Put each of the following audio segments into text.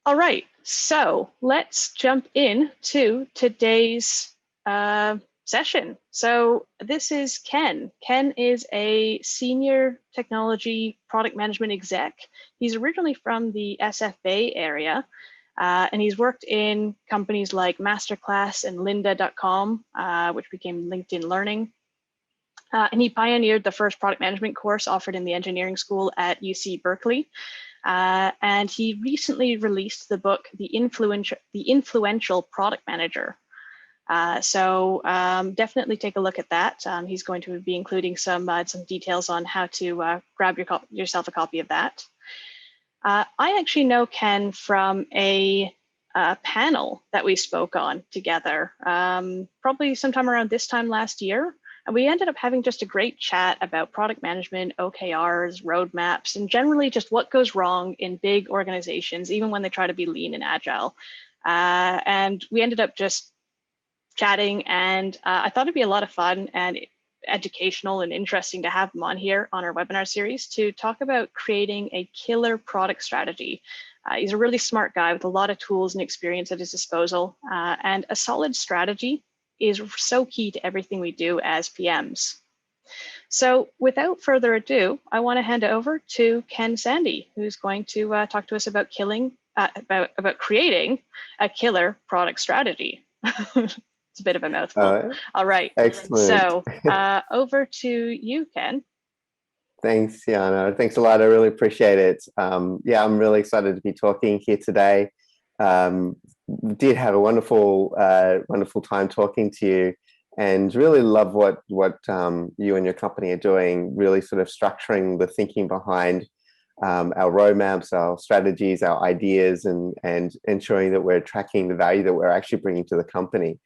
All right, so let's jump in to today's session. So this is Ken. Ken is a senior technology product management exec. He's originally from the SF Bay area, and he's worked in companies like Masterclass and lynda.com, which became LinkedIn Learning. And he pioneered the first product management course offered in the engineering school at UC Berkeley. And he recently released the book, The Influential Product Manager. So definitely take a look at that. He's going to be including some details on how to grab yourself a copy of that. I actually know Ken from a panel that we spoke on together, probably sometime around this time last year. And we ended up having just a great chat about product management, OKRs, roadmaps, and generally just what goes wrong in big organizations, even when they try to be lean and agile. And we ended up just chatting, and I thought it'd be a lot of fun and educational and interesting to have him on here on our webinar series to talk about creating a killer product strategy. He's a really smart guy with a lot of tools and experience at his disposal, and a solid strategy is so key to everything we do as PMs. So without further ado, I want to hand it over to Ken Sandy, who's going to talk to us about creating a killer product strategy. It's a bit of a mouthful. All right. Excellent. So over to you, Ken. Thanks, Janna. Thanks a lot. I really appreciate it. Yeah, I'm really excited to be talking here today. Did have a wonderful time talking to you, and really love what you and your company are doing, really sort of structuring the thinking behind our roadmaps, our strategies, our ideas, and ensuring that we're tracking the value that we're actually bringing to the company.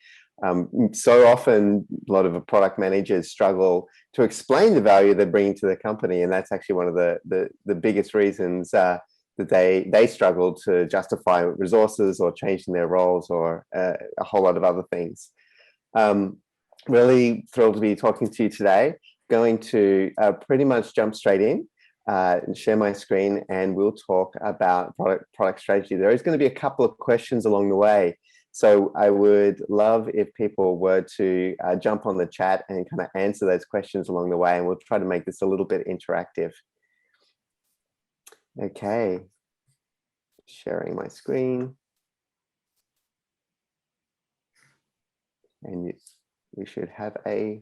So often, a lot of product managers struggle to explain the value they're bringing to the company, and that's actually one of the biggest reasons that they struggle to justify resources or changing their roles or a whole lot of other things. Really thrilled to be talking to you today. Going to pretty much jump straight in and share my screen, and we'll talk about product strategy. There is going to be a couple of questions along the way, so I would love if people were to jump on the chat and kind of answer those questions along the way, and we'll try to make this a little bit interactive. Okay, sharing my screen. And we should have a,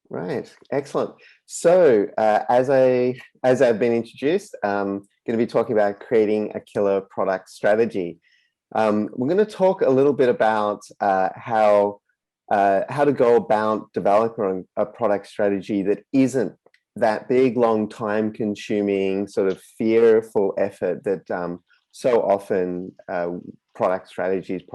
right, excellent. So as I've been introduced, I'm going to be talking about creating a killer product strategy. We're going to talk a little bit about how to go about developing a product strategy that isn't that big, long, time-consuming, sort of fearful effort that so often product strategy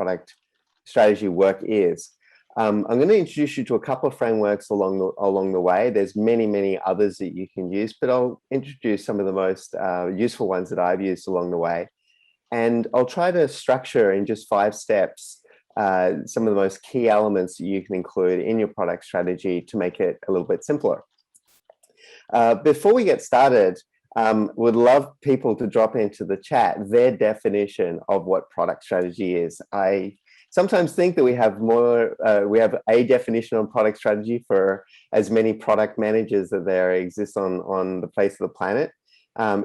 work is. I'm going to introduce you to a couple of frameworks along the way. There's many others that you can use, but I'll introduce some of the most useful ones that I've used along the way. And I'll try to structure in just 5 steps some of the most key elements that you can include in your product strategy to make it a little bit simpler. Before we get started, would love people to drop into the chat their definition of what product strategy is. I sometimes think that we have a definition on product strategy for as many product managers that there exist on the face of the planet.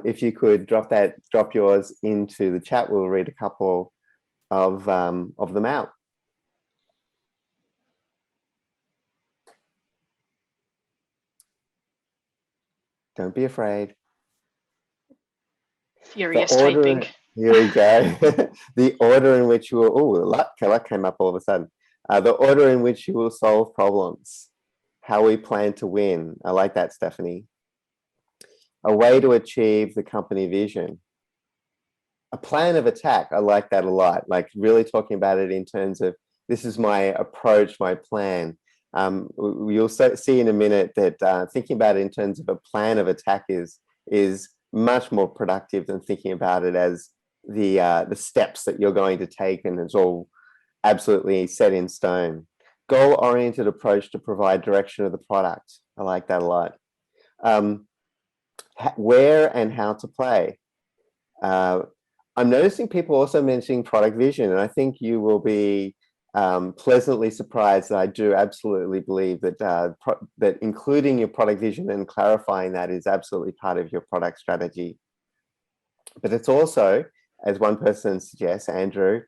If you could drop yours into the chat, we'll read a couple of them out. Don't be afraid. Furious typing. Here we go. The order in which you will, that came up all of a sudden. The order in which you will solve problems. How we plan to win. I like that, Stephanie. A way to achieve the company vision. A plan of attack. I like that a lot. Like really talking about it in terms of, this is my approach, my plan. You'll see in a minute that thinking about it in terms of a plan of attack is much more productive than thinking about it as the steps that you're going to take, and it's all absolutely set in stone. Goal-oriented approach to provide direction of the product. I like that a lot. Where and how to play. I'm noticing people also mentioning product vision, and I think you will be pleasantly surprised that I do absolutely believe that that including your product vision and clarifying that is absolutely part of your product strategy. But it's also, as one person suggests, Andrew,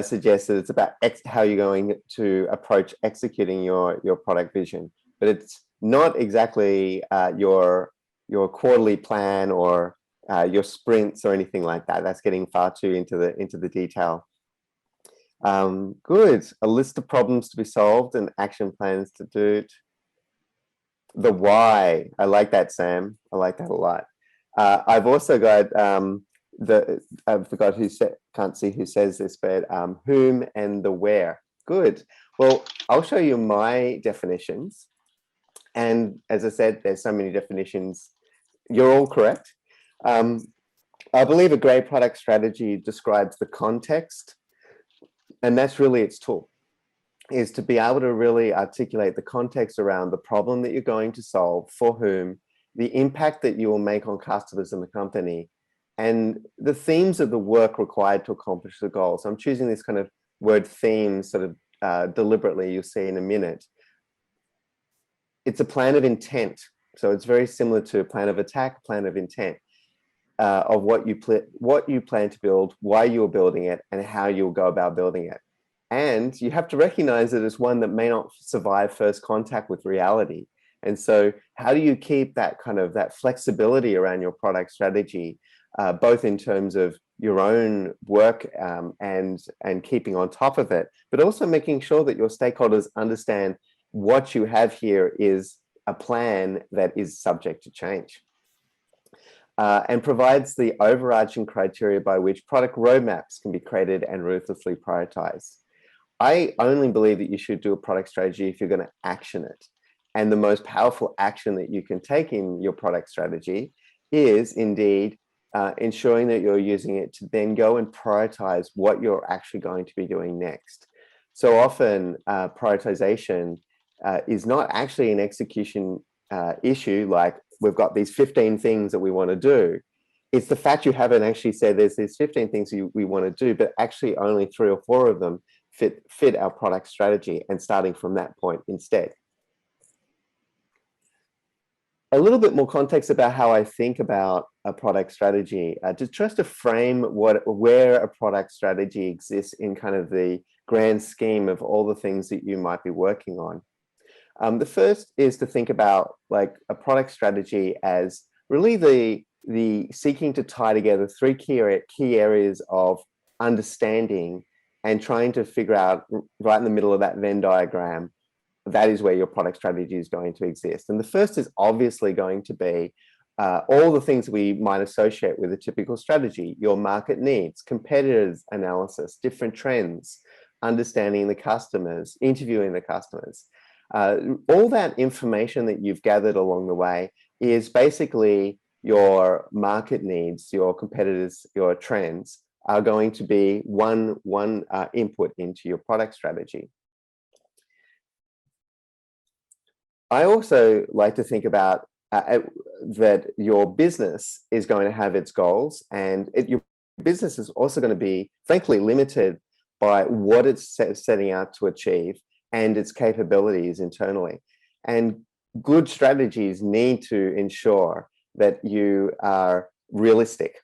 suggests that it's about how you're going to approach executing your product vision. But it's not exactly your quarterly plan or your sprints or anything like that. That's getting far too into the detail. Good. A list of problems to be solved and action plans to do it. The why. I like that, Sam. I like that a lot. I've also got I forgot who said, can't see who says this, but whom and the where. Good. Well, I'll show you my definitions. And as I said, there's so many definitions. You're all correct. I believe a great product strategy describes the context, and that's really its tool, is to be able to really articulate the context around the problem that you're going to solve, for whom, the impact that you will make on customers and the company, and the themes of the work required to accomplish the goal. So I'm choosing this kind of word theme sort of deliberately, you'll see in a minute. It's a plan of intent. So it's very similar to a plan of attack, plan of intent, of what you plan to build, why you're building it, and how you'll go about building it. And you have to recognize that it's one that may not survive first contact with reality. And so how do you keep that kind of that flexibility around your product strategy, both in terms of your own work and keeping on top of it, but also making sure that your stakeholders understand what you have here is a plan that is subject to change, and provides the overarching criteria by which product roadmaps can be created and ruthlessly prioritized. I only believe that you should do a product strategy if you're going to action it. And the most powerful action that you can take in your product strategy is indeed ensuring that you're using it to then go and prioritize what you're actually going to be doing next. So often prioritization is not actually an execution issue, like we've got these 15 things that we want to do. It's the fact you haven't actually said there's these 15 things we want to do, but actually only 3 or 4 of them fit our product strategy, and starting from that point instead. A little bit more context about how I think about a product strategy, just to frame where a product strategy exists in kind of the grand scheme of all the things that you might be working on. The first is to think about like a product strategy as really the seeking to tie together 3 key areas of understanding and trying to figure out right in the middle of that Venn diagram, that is where your product strategy is going to exist. And the first is obviously going to be all the things we might associate with a typical strategy: your market needs, competitors analysis, different trends, understanding the customers, interviewing the customers. All that information that you've gathered along the way is basically your market needs, your competitors, your trends are going to be one input into your product strategy. I also like to think about that your business is going to have its goals, and your business is also going to be, frankly, limited by what it's setting out to achieve and its capabilities internally. And good strategies need to ensure that you are realistic.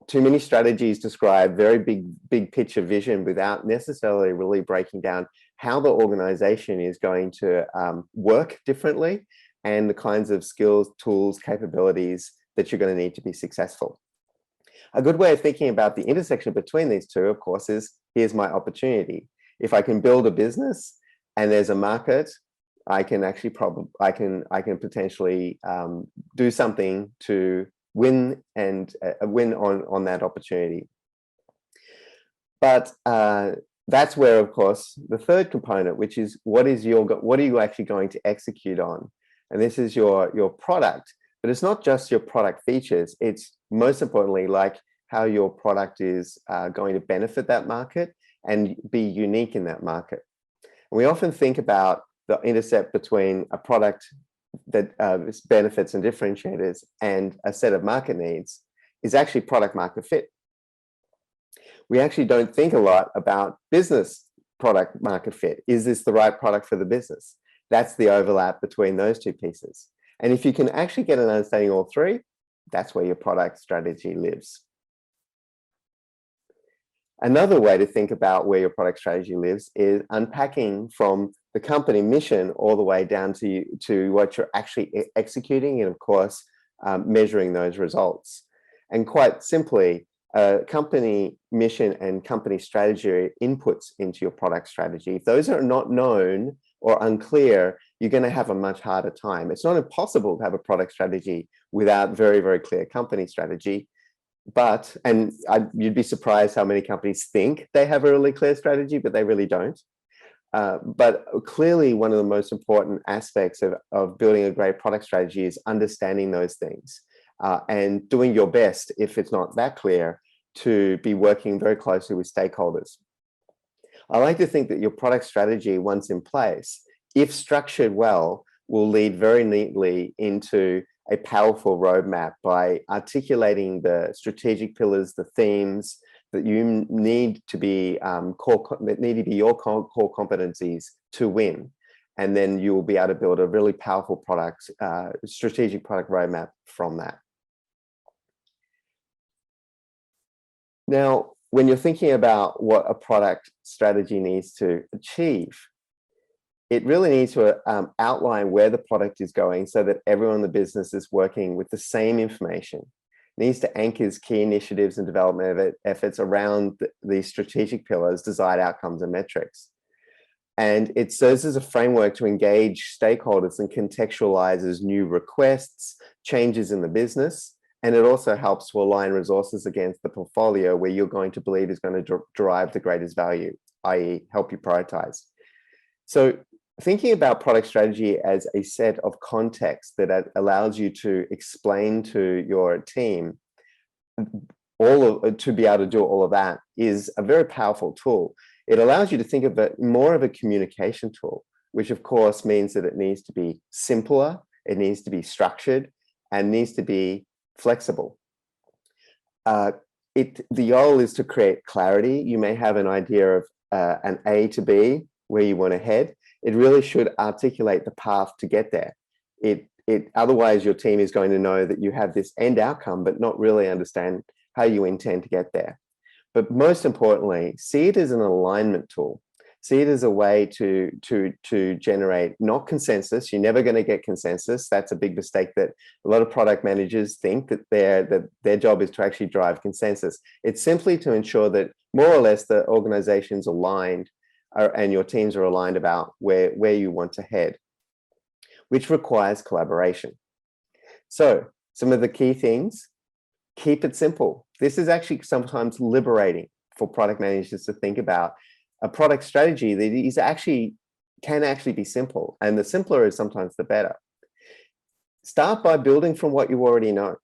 Too many strategies describe very big picture vision without necessarily really breaking down how the organization is going to work differently and the kinds of skills, tools, capabilities that you're going to need to be successful. A good way of thinking about the intersection between these two, of course, is here's my opportunity. If I can build a business and there's a market, I can actually I can potentially do something to win and win on that opportunity. But that's where, of course, the third component, which is what are you actually going to execute on? And this is your product, but it's not just your product features. It's most importantly like how your product is going to benefit that market and be unique in that market. And we often think about the intercept between a product that benefits and differentiators and a set of market needs is actually product market fit. We actually don't think a lot about business product market fit. Is this the right product for the business? That's the overlap between those two pieces. And if you can actually get an understanding of all three, that's where your product strategy lives. Another way to think about where your product strategy lives is unpacking from the company mission all the way down to what you're actually executing, and of course, measuring those results. And quite simply, company mission and company strategy are inputs into your product strategy. If those are not known or unclear, you're going to have a much harder time. It's not impossible to have a product strategy without very, very clear company strategy. But, and you'd be surprised how many companies think they have a really clear strategy, but they really don't. But clearly, one of the most important aspects of building a great product strategy is understanding those things and doing your best, if it's not that clear, to be working very closely with stakeholders. I like to think that your product strategy, once in place, if structured well, will lead very neatly into a powerful roadmap by articulating the strategic pillars, the themes that you need to be your core competencies to win. And then you will be able to build a really powerful product, strategic product roadmap from that. Now, when you're thinking about what a product strategy needs to achieve, it really needs to outline where the product is going so that everyone in the business is working with the same information. It needs to anchor key initiatives and development efforts around these strategic pillars, desired outcomes, and metrics. And it serves as a framework to engage stakeholders and contextualizes new requests, changes in the business, and it also helps to align resources against the portfolio where you're going to believe is going to derive the greatest value, i.e. help you prioritize. So thinking about product strategy as a set of context that allows you to explain to your team to be able to do all of that is a very powerful tool. It allows you to think of it more of a communication tool, which of course means that it needs to be simpler, it needs to be structured, and needs to be flexible. The goal is to create clarity. You may have an idea of an A to B, where you want to head. It really should articulate the path to get there. Otherwise, your team is going to know that you have this end outcome, but not really understand how you intend to get there. But most importantly, see it as an alignment tool. See it as a way to generate not consensus. You're never going to get consensus. That's a big mistake that a lot of product managers think, that their job is to actually drive consensus. It's simply to ensure that more or less the organization's aligned and your teams are aligned about where you want to head, which requires collaboration. So some of the key things: keep it simple. This is actually sometimes liberating for product managers to think about a product strategy that is can actually be simple, and the simpler is sometimes the better. Start by building from what you already know.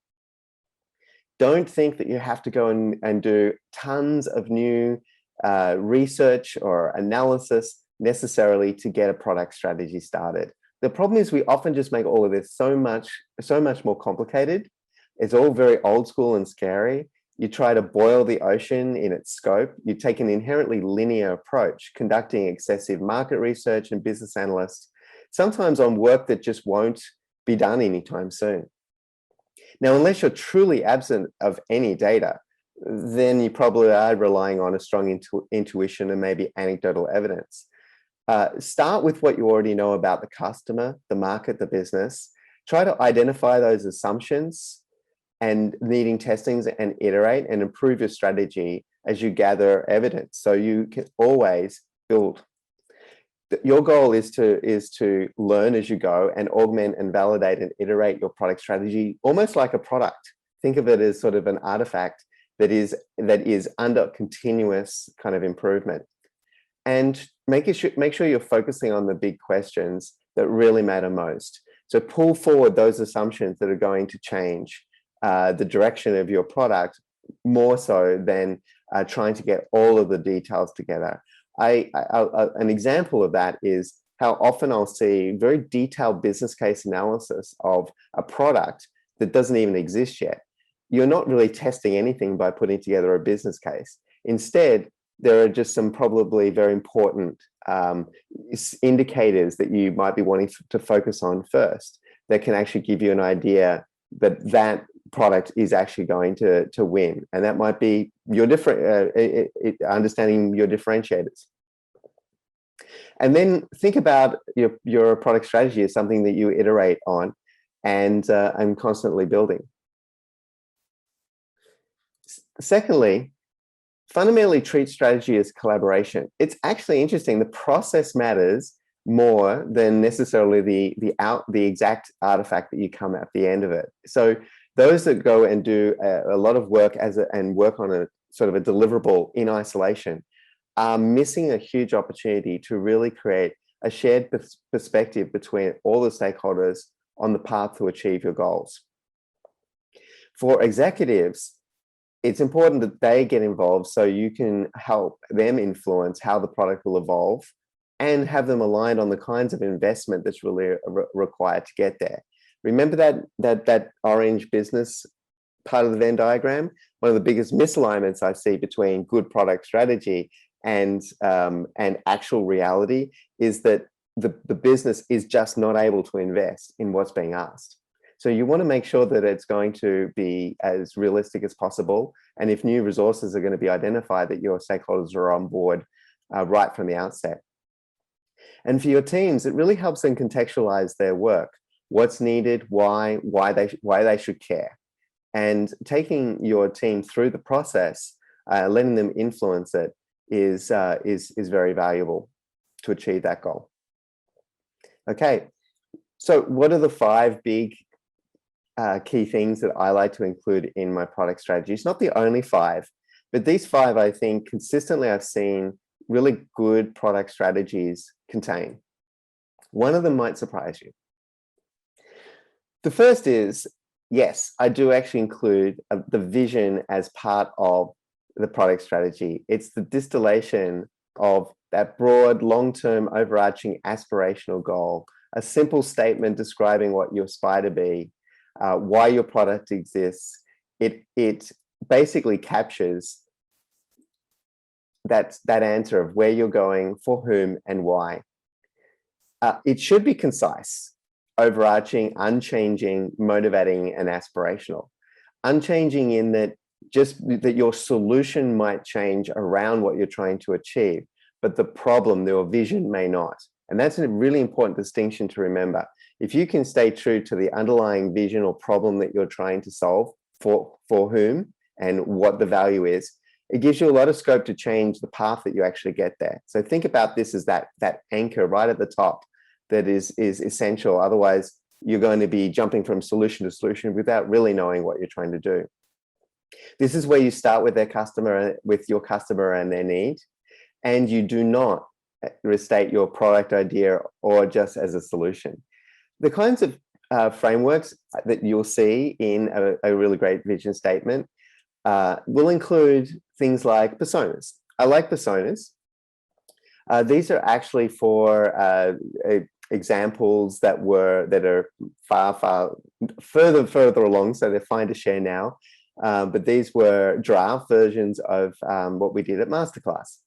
Don't think that you have to go and do tons of new research or analysis necessarily to get a product strategy started. The problem is we often just make all of this so much more complicated. It's all very old school and scary. You try to boil the ocean in its scope. You take an inherently linear approach, conducting excessive market research and business analysts, sometimes on work that just won't be done anytime soon. Now, unless you're truly absent of any data, then you probably are relying on a strong intuition and maybe anecdotal evidence. Start with what you already know about the customer, the market, the business. Try to identify those assumptions and needing testings, and iterate and improve your strategy as you gather evidence. So you can always build. Your goal is to learn as you go and augment and validate and iterate your product strategy, almost like a product. Think of it as sort of an artifact that is under continuous kind of improvement. And make sure you're focusing on the big questions that really matter most. So pull forward those assumptions that are going to change the direction of your product more so than trying to get all of the details together. An example of that is how often I'll see very detailed business case analysis of a product that doesn't even exist yet. You're not really testing anything by putting together a business case. Instead, there are just some probably very important indicators that you might be wanting to focus on first that can actually give you an idea that that product is actually going to win. And that might be your understanding your differentiators. And then think about your product strategy as something that you iterate on and constantly building. Secondly, fundamentally treat strategy as collaboration. It's actually interesting. The process matters more than necessarily the exact artifact that you come at the end of it. So those that go and do a lot of work and work on a sort of a deliverable in isolation are missing a huge opportunity to really create a shared perspective between all the stakeholders on the path to achieve your goals. For executives, it's important that they get involved so you can help them influence how the product will evolve and have them aligned on the kinds of investment that's really required to get there. Remember that orange business part of the Venn diagram? One of the biggest misalignments I see between good product strategy and actual reality is that the business is just not able to invest in what's being asked. So you want to make sure that it's going to be as realistic as possible. And if new resources are going to be identified, that your stakeholders are on board right from the outset. And for your teams, it really helps them contextualize their work. What's needed, why they should care. And taking your team through the process, letting them influence it is very valuable to achieve that goal. Okay, so what are the 5 big key things that I like to include in my product strategy? It's not the only 5, but these 5, I think, consistently I've seen really good product strategies contain. One of them might surprise you. The first is, yes, I do actually include the vision as part of the product strategy. It's the distillation of that broad, long-term, overarching aspirational goal, a simple statement describing what you aspire to be, why your product exists. It basically captures that answer of where you're going, for whom, and why. It should be concise, overarching, unchanging, motivating, and aspirational. Unchanging in that just that your solution might change around what you're trying to achieve, but the problem, your vision may not. And that's a really important distinction to remember. If you can stay true to the underlying vision or problem that you're trying to solve, for whom and what the value is, it gives you a lot of scope to change the path that you actually get there. So think about this as that anchor right at the top that is essential. Otherwise, you're going to be jumping from solution to solution without really knowing what you're trying to do. This is where you start with your customer and their need, and you do not restate your product idea or just as a solution. The kinds of frameworks that you'll see in a really great vision statement will include things like personas. I like personas. These are actually for examples that are far further along, so they're fine to share now. But these were draft versions of what we did at Masterclass.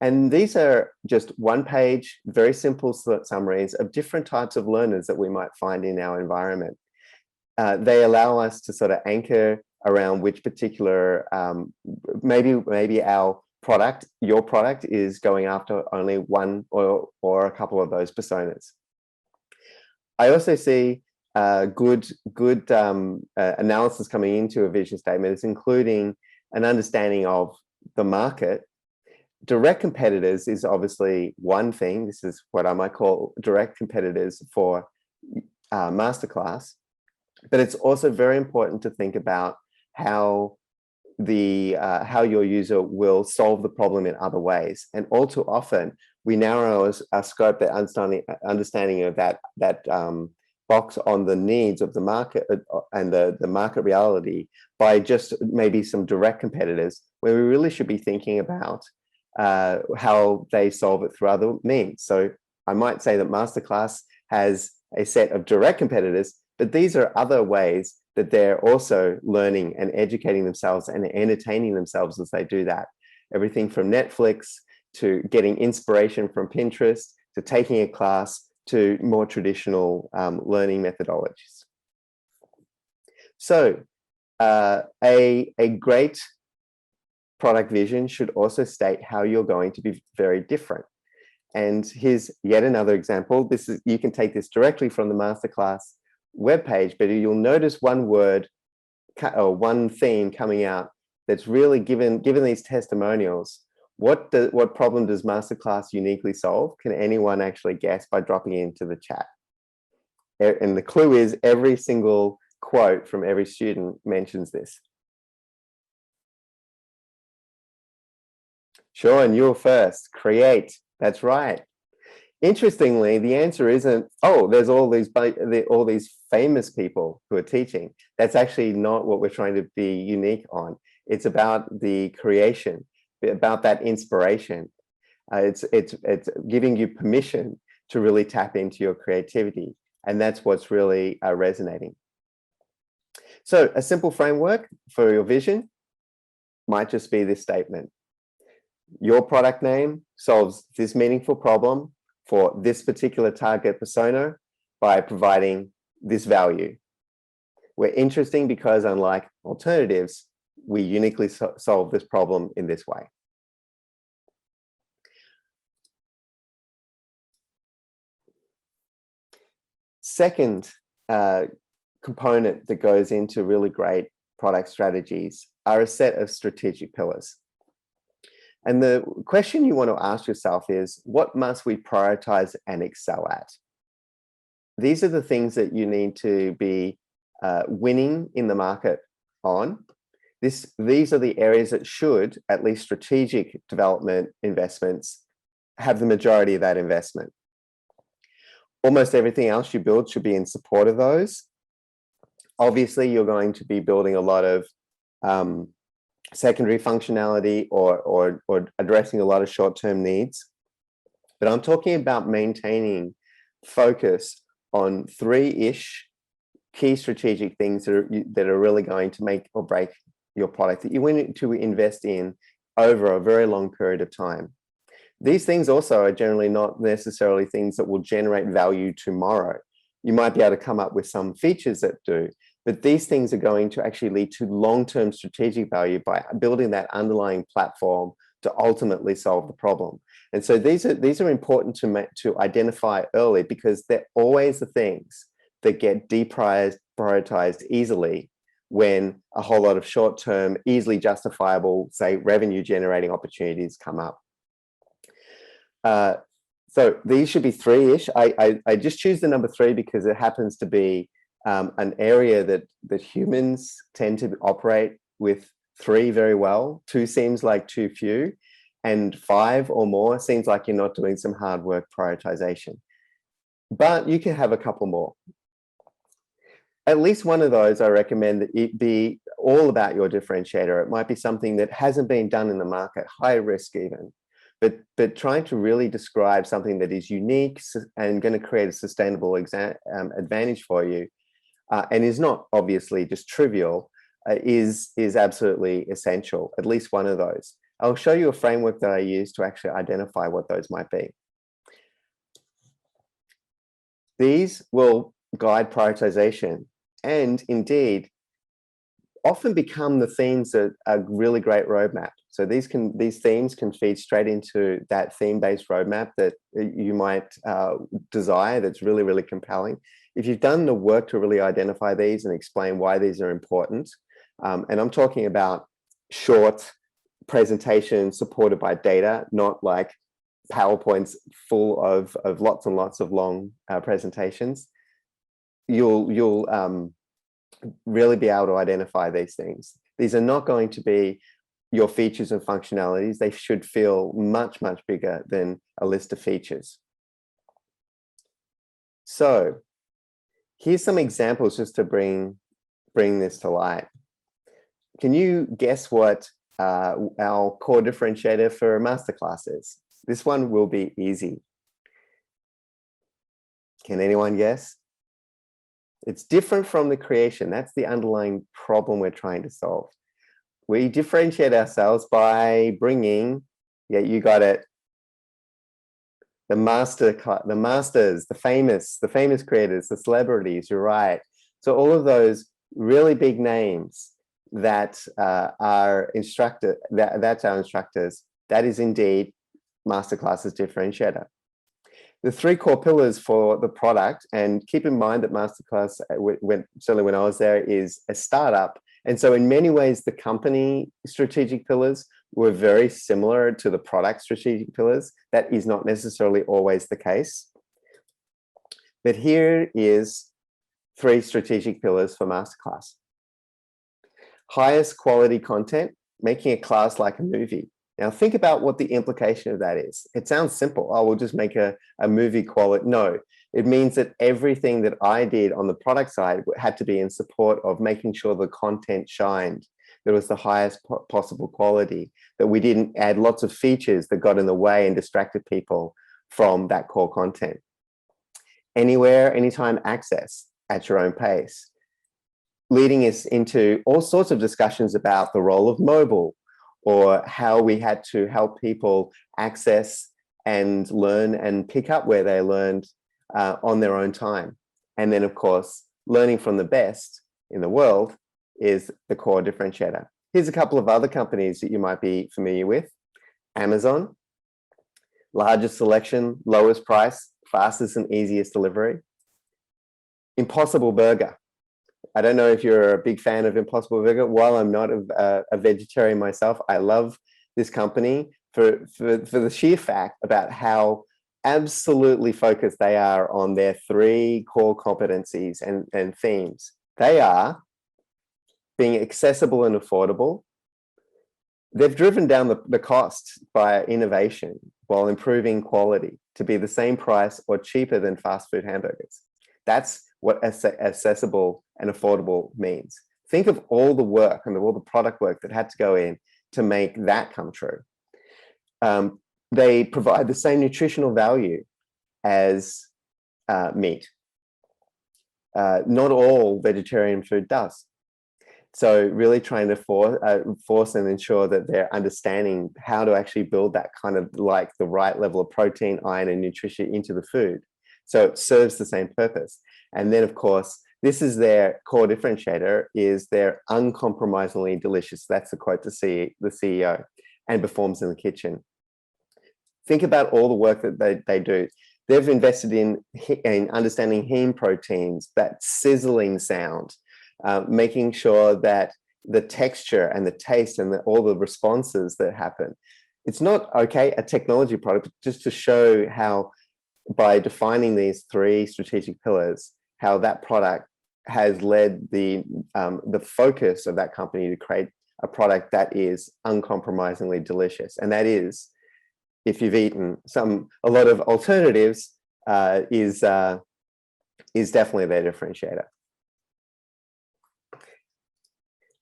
And these are just one-page, very simple summaries of different types of learners that we might find in our environment. They allow us to sort of anchor around which particular, maybe our product, your product is going after only one or a couple of those personas. I also see good analysis coming into a vision statement. It's including an understanding of the market. Direct competitors is obviously one thing. This is what I might call direct competitors for Masterclass. But it's also very important to think about how your user will solve the problem in other ways. And all too often, we narrow our scope, that understanding of that box on the needs of the market and the market reality by just maybe some direct competitors, where we really should be thinking about how they solve it through other means. So I might say that Masterclass has a set of direct competitors, but these are other ways that they're also learning and educating themselves and entertaining themselves as they do that. everything from Netflix to getting inspiration from Pinterest to taking a class to more traditional learning methodologies. So a great product vision should also state how you're going to be very different. And here's yet another example. This is, you can take this directly from the masterclass webpage, but you'll notice one word or one theme coming out that's really given these testimonials. What problem does masterclass uniquely solve? Can anyone actually guess by dropping into the chat? And the clue is every single quote from every student mentions this. Sean, you're first. Create. That's right. Interestingly, the answer isn't, oh, there's all these famous people who are teaching. That's actually not what we're trying to be unique on. It's about the creation, about that inspiration. It's giving you permission to really tap into your creativity. And that's what's really resonating. So a simple framework for your vision might just be this statement. Your product name solves this meaningful problem for this particular target persona by providing this value. We're interesting because unlike alternatives, we uniquely solve this problem in this way. Second component that goes into really great product strategies are a set of strategic pillars. And the question you want to ask yourself is, what must we prioritize and excel at? These are the things that you need to be winning in the market on. These are the areas that should, at least strategic development investments, have the majority of that investment. Almost everything else you build should be in support of those. Obviously, you're going to be building a lot of secondary functionality or addressing a lot of short-term needs. But I'm talking about maintaining focus on 3-ish key strategic things that are really going to make or break your product, that you want to invest in over a very long period of time. These things also are generally not necessarily things that will generate value tomorrow. You might be able to come up with some features that do, but these things are going to actually lead to long-term strategic value by building that underlying platform to ultimately solve the problem. And so these are important to identify early, because they're always the things that get deprioritized easily when a whole lot of short-term, easily justifiable, say, revenue-generating opportunities come up. So these should be 3-ish. I just choose the number 3 because it happens to be an area that humans tend to operate with 3 very well. 2 seems like too few, and 5 or more seems like you're not doing some hard work prioritization. But you can have a couple more. At least one of those, I recommend that it be all about your differentiator. It might be something that hasn't been done in the market, high risk even, but trying to really describe something that is unique and going to create a sustainable advantage for you, and is not obviously just trivial, is absolutely essential, at least one of those. I'll show you a framework that I use to actually identify what those might be. These will guide prioritization and indeed often become the themes that are really great roadmap. So these themes can feed straight into that theme-based roadmap that you might desire, that's really, really compelling. If you've done the work to really identify these and explain why these are important, and I'm talking about short presentations supported by data, not like PowerPoints full of lots and lots of long presentations, you'll really be able to identify these things. These are not going to be your features and functionalities. They should feel much, much bigger than a list of features. So here's some examples just to bring this to light. Can you guess what our core differentiator for a masterclass is? This one will be easy. Can anyone guess? It's different from the creation. That's the underlying problem we're trying to solve. We differentiate ourselves by bringing, yeah, you got it, the masters, the famous creators, the celebrities, you're right. So all of those really big names that that's our instructors, that is indeed Masterclass's differentiator. The three core pillars for the product, and keep in mind that Masterclass, certainly when I was there, is a startup. And so in many ways, the company strategic pillars were very similar to the product strategic pillars. That is not necessarily always the case. But here is 3 strategic pillars for Masterclass. Highest quality content, making a class like a movie. Now think about what the implication of that is. It sounds simple. Oh, we'll just make a movie quality. No, it means that everything that I did on the product side had to be in support of making sure the content shined. There was the highest possible quality, that we didn't add lots of features that got in the way and distracted people from that core content. Anywhere, anytime access at your own pace. Leading us into all sorts of discussions about the role of mobile, or how we had to help people access and learn and pick up where they learned on their own time. And then, of course, learning from the best in the world is the core differentiator. Here's a couple of other companies that you might be familiar with. Amazon, largest selection, lowest price, fastest and easiest delivery. Impossible Burger. I don't know if you're a big fan of Impossible Burger. While I'm not a vegetarian myself, I love this company for the sheer fact about how absolutely focused they are on their 3 core competencies and themes. They are being accessible and affordable. They've driven down the cost by innovation while improving quality to be the same price or cheaper than fast food hamburgers. That's what accessible and affordable means. Think of all the work and all the product work that had to go in to make that come true. They provide the same nutritional value as meat. Not all vegetarian food does. So really trying to force and ensure that they're understanding how to actually build that kind of like the right level of protein, iron, and nutrition into the food. So it serves the same purpose. And then, of course, this is their core differentiator, is they're uncompromisingly delicious. That's the quote to see the CEO, and performs in the kitchen. Think about all the work that they do. They've invested in understanding heme proteins, that sizzling sound, making sure that the texture and the taste and all the responses that happen. It's not, okay, a technology product, but just to show how by defining these 3 strategic pillars, how that product has led the focus of that company to create a product that is uncompromisingly delicious. And that is, if you've eaten a lot of alternatives, is definitely their differentiator.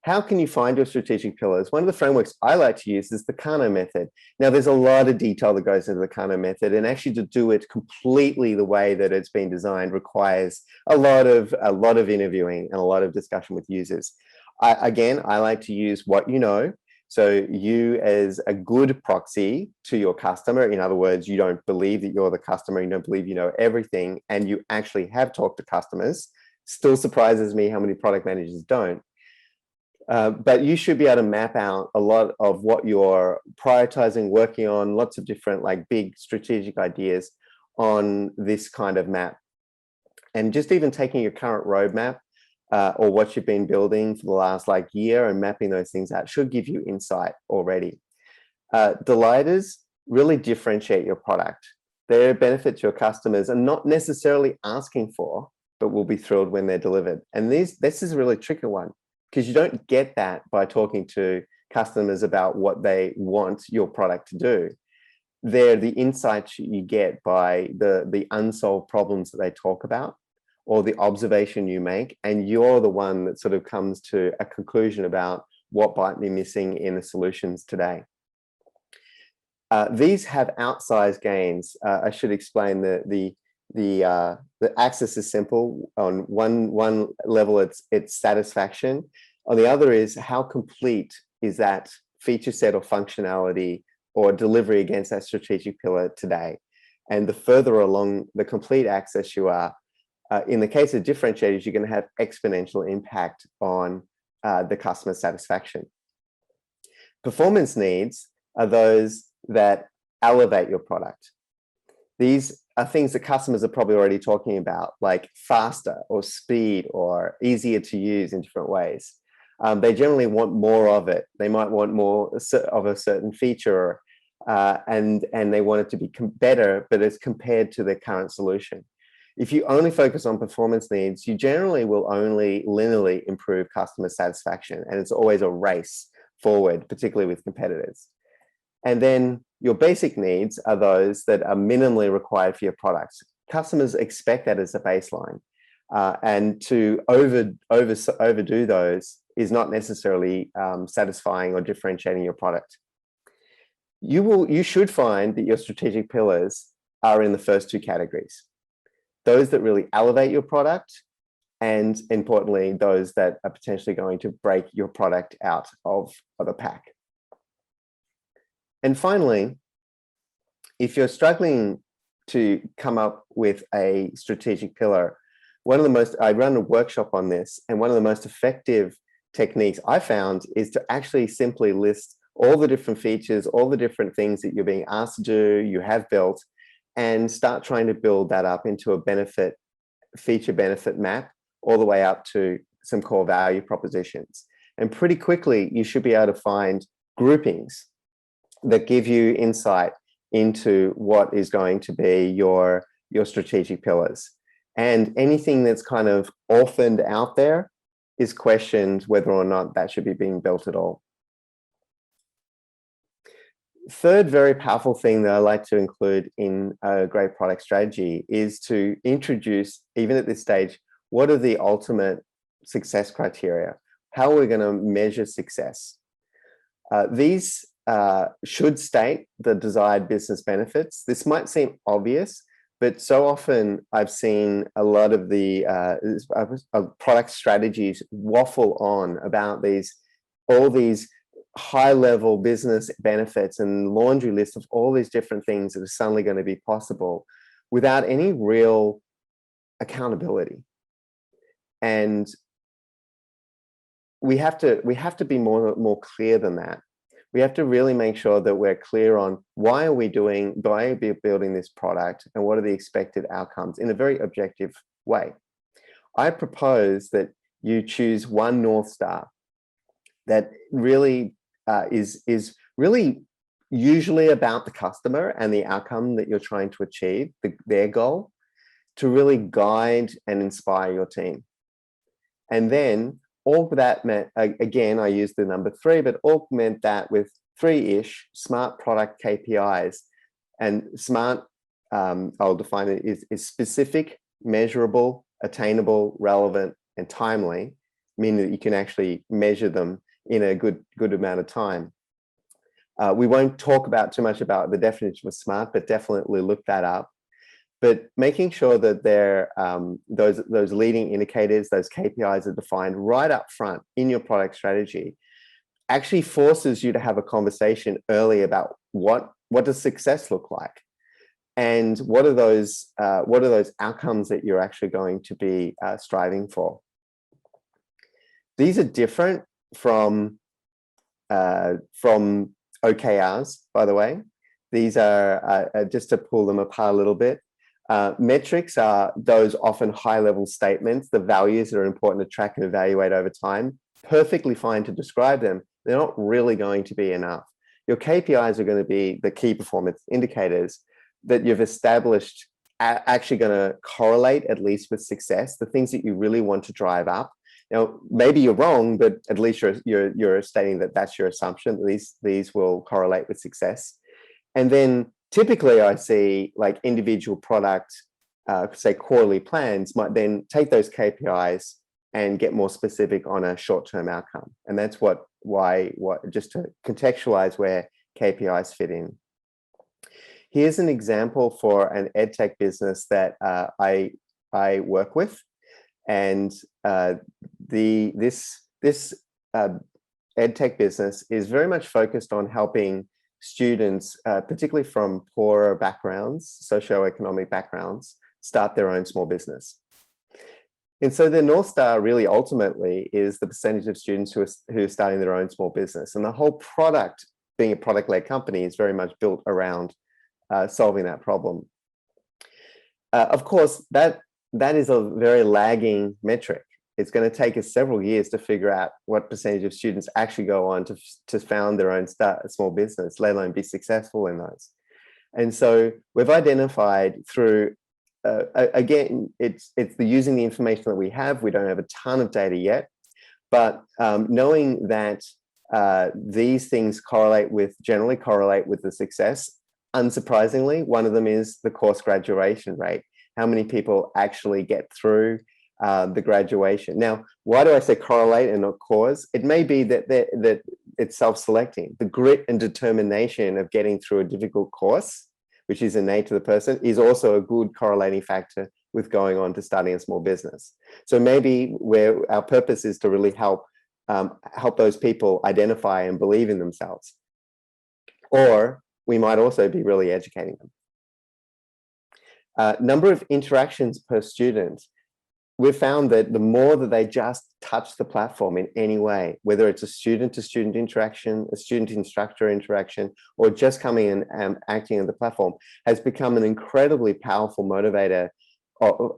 How can you find your strategic pillars? One of the frameworks I like to use is the Kano method. Now, there's a lot of detail that goes into the Kano method, and actually to do it completely the way that it's been designed requires a lot of interviewing and a lot of discussion with users. Again, I like to use what you know. So you as a good proxy to your customer, in other words, you don't believe that you're the customer, you don't believe you know everything, and you actually have talked to customers. Still surprises me how many product managers don't. But you should be able to map out a lot of what you're prioritizing, working on, lots of different like big strategic ideas on this kind of map. And just even taking your current roadmap or what you've been building for the last like year and mapping those things out should give you insight already. Delighters really differentiate your product. Their benefit to your customers are not necessarily asking for, but will be thrilled when they're delivered. And this is a really tricky one, because you don't get that by talking to customers about what they want your product to do. They're the insights you get by the unsolved problems that they talk about, or the observation you make, and you're the one that sort of comes to a conclusion about what might be missing in the solutions today. These have outsized gains. I should explain the axis is simple. On one level, it's satisfaction. On the other is how complete is that feature set or functionality or delivery against that strategic pillar today. And the further along the complete access you are, in the case of differentiators, you're going to have exponential impact on the customer satisfaction. Performance needs are those that elevate your product. These are things that customers are probably already talking about, like faster or speed or easier to use in different ways. They generally want more of it. They might want more of a certain feature, and they want it to be better, but as compared to their current solution. If you only focus on performance needs, you generally will only linearly improve customer satisfaction, and it's always a race forward, particularly with competitors. And then your basic needs are those that are minimally required for your products. Customers expect that as a baseline, and to overdo those is not necessarily satisfying or differentiating your product. You should find that your strategic pillars are in the first two categories. Those that really elevate your product, and importantly, those that are potentially going to break your product out of the pack. And finally, if you're struggling to come up with a strategic pillar, I run a workshop on this, and one of the most effective techniques I found is to actually simply list all the different features, all the different things that you're being asked to do, you have built, and start trying to build that up into a feature benefit map, all the way up to some core value propositions. And pretty quickly, you should be able to find groupings that give you insight into what is going to be your strategic pillars. And anything that's kind of orphaned out there is questioned whether or not that should be being built at all. Third very powerful thing that I like to include in a great product strategy is to introduce, even at this stage, what are the ultimate success criteria? How are we going to measure success? These should state the desired business benefits. This might seem obvious, but so often I've seen a lot of the product strategies waffle on about all these high-level business benefits and laundry list of all these different things that are suddenly going to be possible without any real accountability. And we have to be more clear than that. We have to really make sure that we're clear on why are we building this product and what are the expected outcomes in a very objective way. I propose that you choose one North Star that really is really usually about the customer and the outcome that you're trying to achieve, their goal, to really guide and inspire your team. And then all that meant, again, I used the number 3, but augment that with 3-ish smart product KPIs. And smart, I'll define it, is specific, measurable, attainable, relevant, and timely, meaning that you can actually measure them in a good amount of time. We won't talk too much about the definition of smart, but definitely look that up. But making sure that they're those leading indicators, those KPIs are defined right up front in your product strategy, actually forces you to have a conversation early about what does success look like, and what are those outcomes that you're actually going to be striving for. These are different from OKRs, by the way. These are just to pull them apart a little bit. Metrics are those often high-level statements, the values that are important to track and evaluate over time. Perfectly fine to describe them. They're not really going to be enough. Your KPIs are going to be the key performance indicators that you've established are actually going to correlate at least with success, the things that you really want to drive up. Now, maybe you're wrong, but at least you're stating that that's your assumption. These will correlate with success. And then typically I see like individual product, say quarterly plans might then take those KPIs and get more specific on a short-term outcome. And that's just to contextualize where KPIs fit in. Here's an example for an edtech business that I work with. And this edtech business is very much focused on helping students, particularly from poorer backgrounds, socioeconomic backgrounds, start their own small business. And so the North Star really ultimately is the percentage of students who are starting their own small business. And the whole product, being a product-led company, is very much built around solving that problem. Of course, that is a very lagging metric. It's going to take us several years to figure out what percentage of students actually go on to found their own small business, let alone be successful in those. And so we've identified through, again, it's using the information that we have. We don't have a ton of data yet, but knowing that these things generally correlate with the success. Unsurprisingly, one of them is the course graduation rate. How many people actually get through the graduation? Now, why do I say correlate and not cause? It may be that it's self-selecting. The grit and determination of getting through a difficult course, which is innate to the person, is also a good correlating factor with going on to starting a small business. So maybe where our purpose is to really help those people identify and believe in themselves. Or we might also be really educating them. Number of interactions per student. We've found that the more that they just touch the platform in any way, whether it's a student-to-student interaction, a student-instructor interaction, or just coming in and acting on the platform, has become an incredibly powerful motivator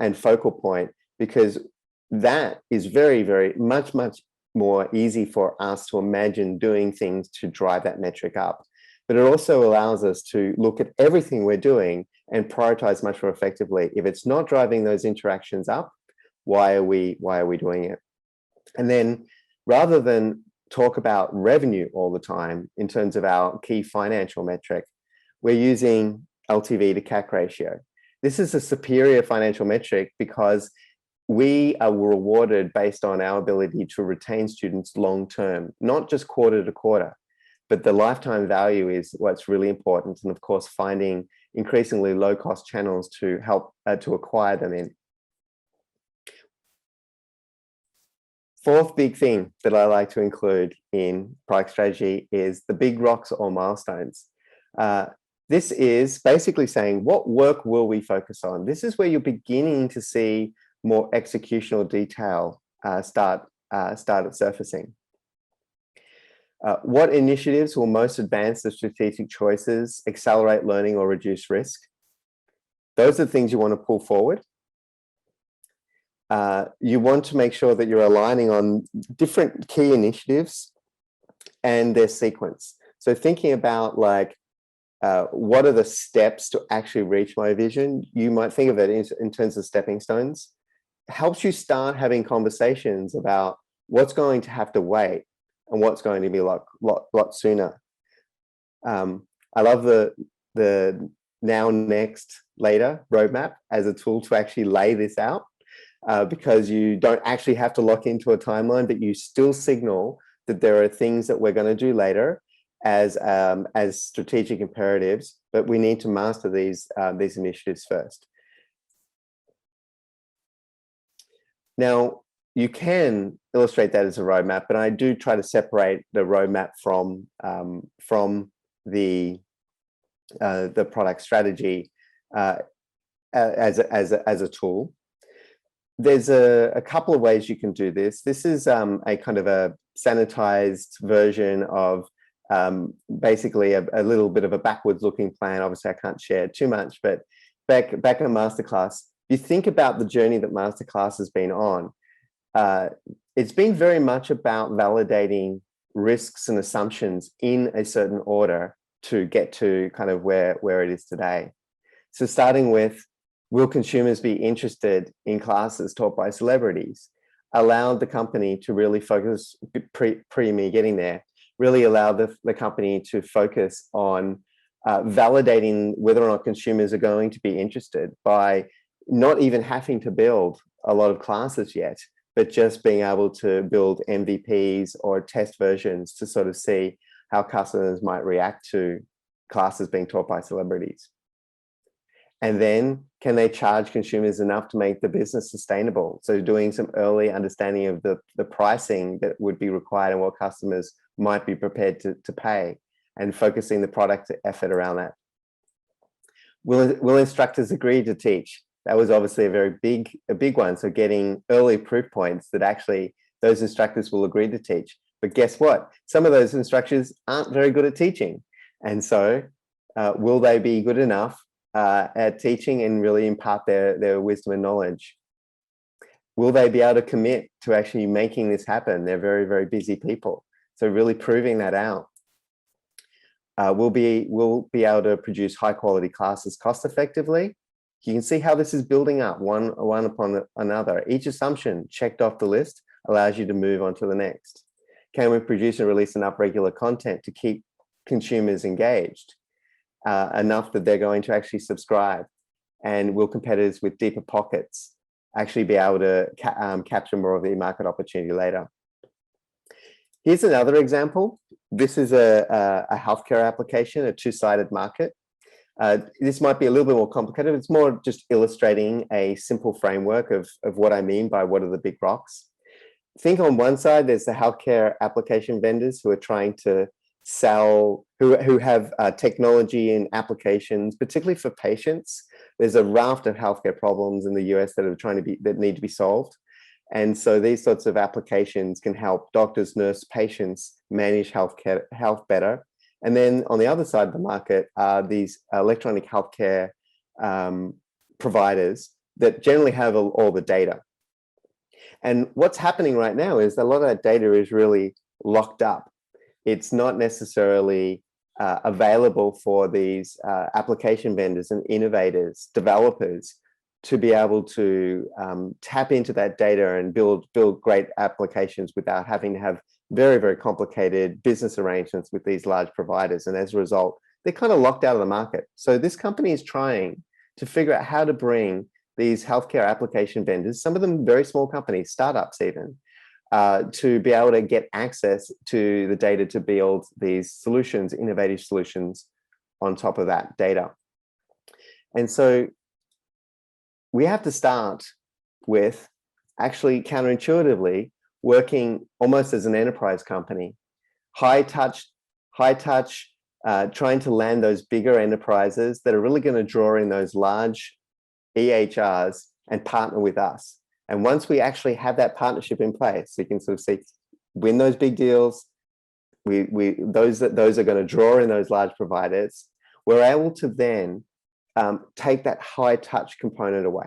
and focal point, because that is very, very much more easy for us to imagine doing things to drive that metric up. But it also allows us to look at everything we're doing and prioritize much more effectively. If it's not driving those interactions up, why are we doing it? And then rather than talk about revenue all the time in terms of our key financial metric, we're using LTV to CAC ratio. This is a superior financial metric because we are rewarded based on our ability to retain students long-term, not just quarter to quarter, but the lifetime value is what's really important. And of course, finding increasingly low-cost channels to help to acquire them in. Fourth big thing that I like to include in product strategy is the big rocks or milestones. This is basically saying, what work will we focus on? This is where you're beginning to see more executional detail start surfacing. What initiatives will most advance the strategic choices, accelerate learning, or reduce risk? Those are the things you want to pull forward. You want to make sure that you're aligning on different key initiatives and their sequence. So thinking about like, what are the steps to actually reach my vision? You might think of it in terms of stepping stones. It helps you start having conversations about what's going to have to wait and what's going to be a lot sooner. I love the now, next, later roadmap as a tool to actually lay this out, because you don't actually have to lock into a timeline, but you still signal that there are things that we're going to do later as strategic imperatives, but we need to master these initiatives first. Now, you can illustrate that as a roadmap, but I do try to separate the roadmap from the product strategy as a tool. There's a couple of ways you can do this. This is a kind of a sanitized version of basically a little bit of a backwards looking plan. Obviously, I can't share too much, but back in Masterclass, you think about the journey that Masterclass has been on. It's been very much about validating risks and assumptions in a certain order to get to kind of where it is today. So starting with, will consumers be interested in classes taught by celebrities? Allowed the company to really focus, pre me getting there, really allowed the company to focus on validating whether or not consumers are going to be interested by not even having to build a lot of classes yet, but just being able to build MVPs or test versions to sort of see how customers might react to classes being taught by celebrities. And then, can they charge consumers enough to make the business sustainable? So doing some early understanding of the pricing that would be required and what customers might be prepared to pay, and focusing the product effort around that. Will instructors agree to teach? That was obviously a big one. So getting early proof points that actually those instructors will agree to teach. But guess what? Some of those instructors aren't very good at teaching. And so will they be good enough at teaching and really impart their wisdom and knowledge? Will they be able to commit to actually making this happen? They're very, very busy people. So really proving that out. We'll be able to produce high quality classes cost effectively. You can see how this is building up one upon another. Each assumption checked off the list allows you to move on to the next. Can we produce and release enough regular content to keep consumers engaged enough that they're going to actually subscribe? And will competitors with deeper pockets actually be able to capture more of the market opportunity later? Here's another example. This is a healthcare application, a two-sided market. This might be a little bit more complicated. It's more just illustrating a simple framework of what I mean by what are the big rocks. Think on one side, there's the healthcare application vendors who are trying to sell, who have technology and applications, particularly for patients. There's a raft of healthcare problems in the US that need to be solved. And so these sorts of applications can help doctors, nurses, patients manage health better. And then on the other side of the market are these electronic healthcare providers that generally have all the data. And what's happening right now is a lot of that data is really locked up. It's not necessarily available for these application vendors and innovators, developers, to be able to tap into that data and build great applications without having to have very, very complicated business arrangements with these large providers. And as a result, they're kind of locked out of the market. So this company is trying to figure out how to bring these healthcare application vendors, some of them very small companies, startups even, to be able to get access to the data to build these solutions, innovative solutions on top of that data. And so we have to start with actually counterintuitively working almost as an enterprise company, high touch, trying to land those bigger enterprises that are really going to draw in those large EHRs and partner with us. And once we actually have that partnership in place, you can sort of see, win those big deals, those are going to draw in those large providers. We're able to then take that high touch component away.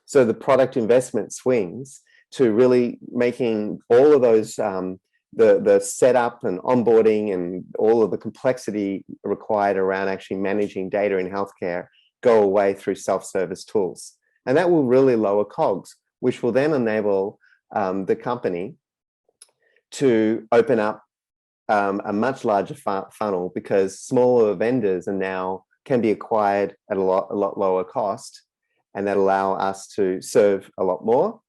So the product investment swings to really making all of those, the setup and onboarding and all of the complexity required around actually managing data in healthcare go away through self-service tools. And that will really lower COGS, which will then enable the company to open up a much larger funnel, because smaller vendors are now can be acquired at a lot lower cost, and that allow us to serve a lot more.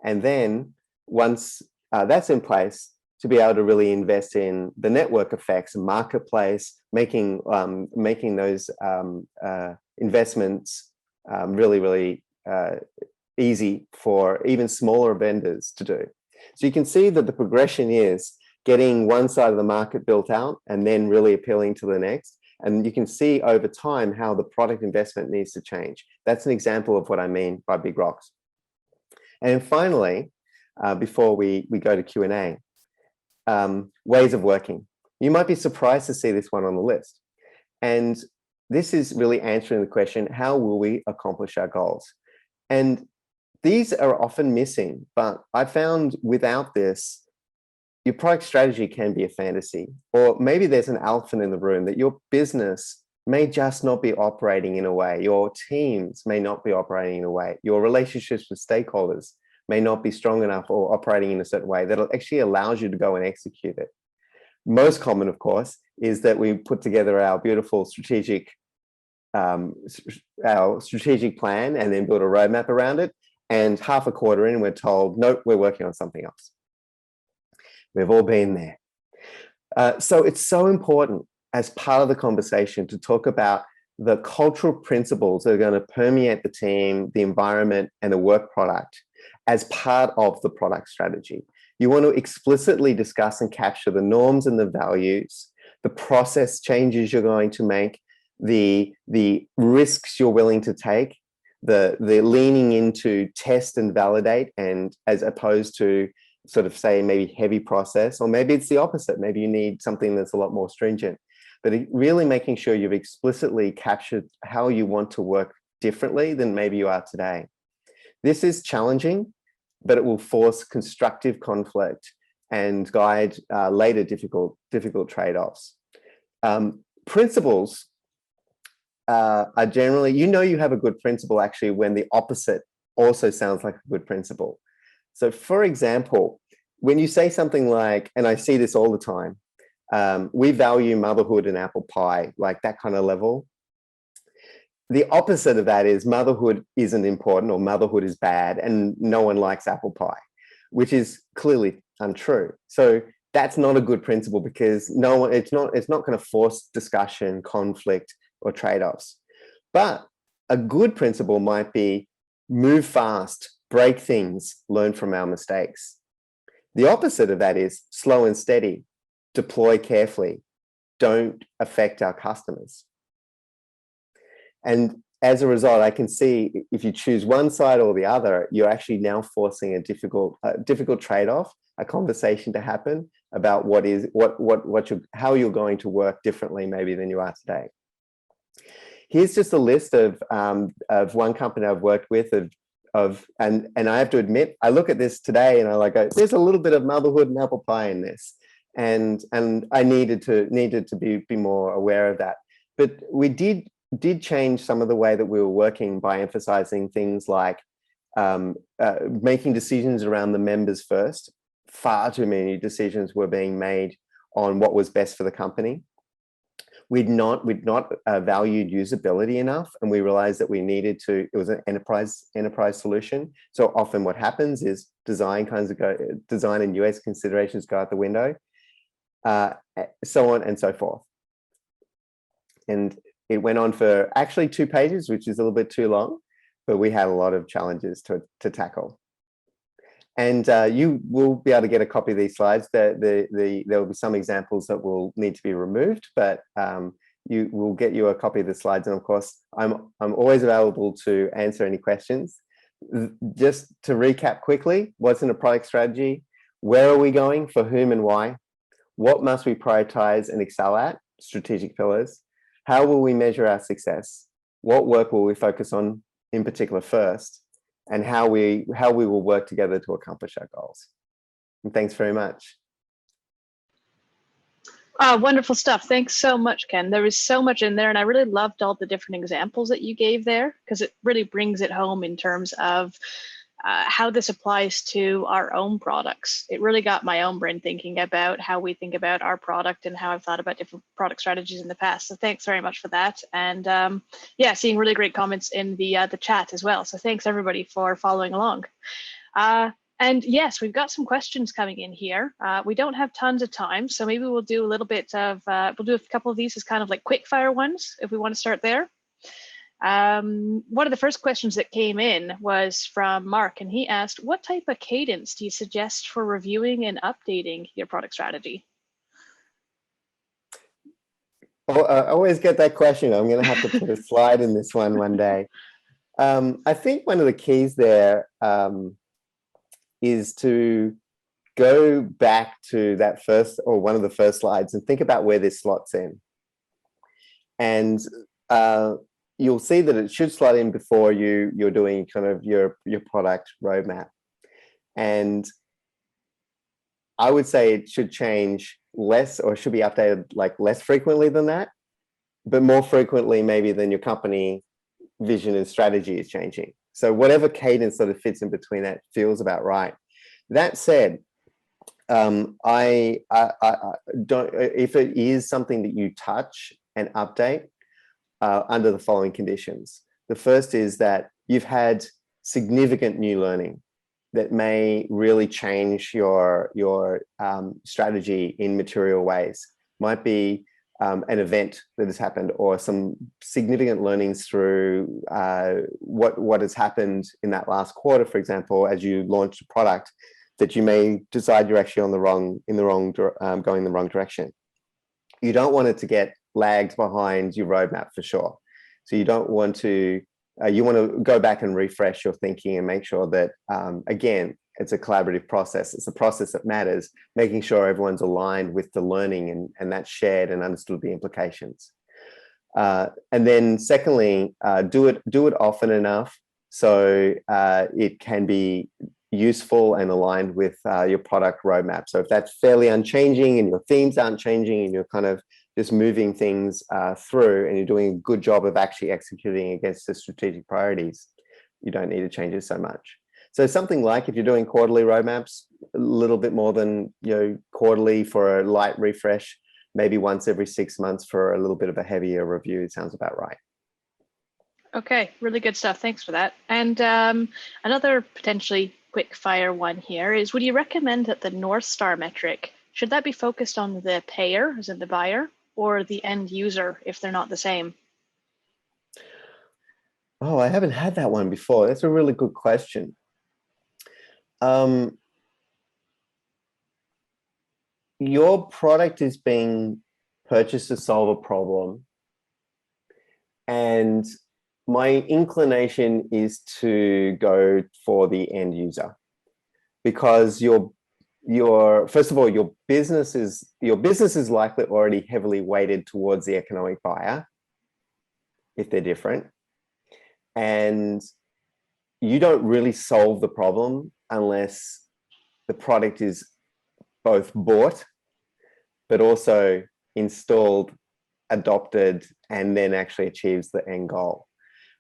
And then once that's in place, to be able to really invest in the network effects, marketplace, making those investments really easy for even smaller vendors to do. So you can see that the progression is getting one side of the market built out and then really appealing to the next. And you can see over time how the product investment needs to change. That's an example of what I mean by big rocks. And finally, before we go to Q&A, ways of working. You might be surprised to see this one on the list. And this is really answering the question, how will we accomplish our goals? And these are often missing, but I found without this, your product strategy can be a fantasy, or maybe there's an elephant in the room that your business may just not be operating in a way, your teams may not be operating in a way, your relationships with stakeholders may not be strong enough or operating in a certain way that actually allows you to go and execute it. Most common, of course, is that we put together our beautiful strategic plan and then build a roadmap around it. And half a quarter in, we're told, nope, we're working on something else. We've all been there. So it's so important as part of the conversation to talk about the cultural principles that are going to permeate the team, the environment, and the work product as part of the product strategy. You want to explicitly discuss and capture the norms and the values, the process changes you're going to make, the risks you're willing to take, the leaning into test and validate, and as opposed to sort of say maybe heavy process, or maybe it's the opposite. Maybe you need something that's a lot more stringent, but really making sure you've explicitly captured how you want to work differently than maybe you are today. This is challenging, but it will force constructive conflict and guide later difficult trade-offs. Principles are generally, you have a good principle actually when the opposite also sounds like a good principle. So for example, when you say something like, and I see this all the time, we value motherhood and apple pie, like that kind of level. The opposite of that is motherhood isn't important, or motherhood is bad and no one likes apple pie, which is clearly untrue. So that's not a good principle, because it's not going to force discussion, conflict, or trade-offs. But a good principle might be move fast, break things, learn from our mistakes. The opposite of that is slow and steady, deploy carefully, don't affect our customers. And as a result, I can see if you choose one side or the other, you're actually now forcing a difficult trade-off, a conversation to happen about how you're going to work differently maybe than you are today. Here's just a list of one company I've worked with and I have to admit, I look at this today and I like, there's a little bit of motherhood and apple pie in this, and I needed to be more aware of that. But we did change some of the way that we were working by emphasizing things like making decisions around the members first. Far too many decisions were being made on what was best for the company. We'd not valued usability enough, and we realized that we needed to. It was an enterprise solution. So often, what happens is design and UX considerations go out the window, so on and so forth. And it went on for actually 2 pages, which is a little bit too long, but we had a lot of challenges to tackle. And you will be able to get a copy of these slides. There will be some examples that will need to be removed, but you will get you a copy of the slides. And of course, I'm always available to answer any questions. Just to recap quickly, what's in a product strategy? Where are we going? For whom and why? What must we prioritize and excel at? Strategic pillars. How will we measure our success? What work will we focus on in particular first? And how we will work together to accomplish our goals. And thanks very much. Wonderful stuff. Thanks so much, Ken. There is so much in there, and I really loved all the different examples that you gave there, because it really brings it home in terms of how this applies to our own products. It really got my own brain thinking about how we think about our product and how I've thought about different product strategies in the past. So thanks very much for that. And yeah, seeing really great comments in the chat as well. So thanks everybody for following along. And yes, we've got some questions coming in here. We don't have tons of time, so maybe we'll do a little bit of, we'll do a couple of these as kind of like quick fire ones, if we want to start there. One of the first questions that came in was from Mark, and he asked, what type of cadence do you suggest for reviewing and updating your product strategy? Well, I always get that question. I'm going to have to put a slide in this one day. I think one of the keys there is to go back to that first, or one of the first slides, and think about where this slots in. And you'll see that it should slot in before you're doing kind of your product roadmap. And I would say it should change less, or should be updated like less frequently than that, but more frequently maybe than your company vision and strategy is changing. So whatever cadence sort of fits in between that feels about right. That said, I don't, if it is something that you touch and update under the following conditions. The first is that you've had significant new learning that may really change your strategy in material ways. Might be an event that has happened, or some significant learnings through what has happened in that last quarter, for example, as you launched a product that you may decide you're actually going in the wrong direction. You don't want it to get lagged behind your roadmap for sure. So you don't want to, you want to go back and refresh your thinking and make sure that, again, it's a collaborative process. It's a process that matters, making sure everyone's aligned with the learning and that's shared and understood the implications. And then secondly, do it often enough so it can be useful and aligned with your product roadmap. So if that's fairly unchanging and your themes aren't changing and you're kind of just moving things through and you're doing a good job of actually executing against the strategic priorities, you don't need to change it so much. So something like if you're doing quarterly roadmaps, a little bit more than quarterly for a light refresh, maybe once every 6 months for a little bit of a heavier review. It sounds about right. Okay, really good stuff. Thanks for that. And another potentially quick fire one here is, would you recommend that the North Star metric, should that be focused on the payer, as in the buyer, or the end user if they're not the same? Oh, I haven't had that one before. That's a really good question. Your product is being purchased to solve a problem, and my inclination is to go for the end user, because first of all, your business is likely already heavily weighted towards the economic buyer if they're different, and you don't really solve the problem unless the product is both bought but also installed, adopted, and then actually achieves the end goal.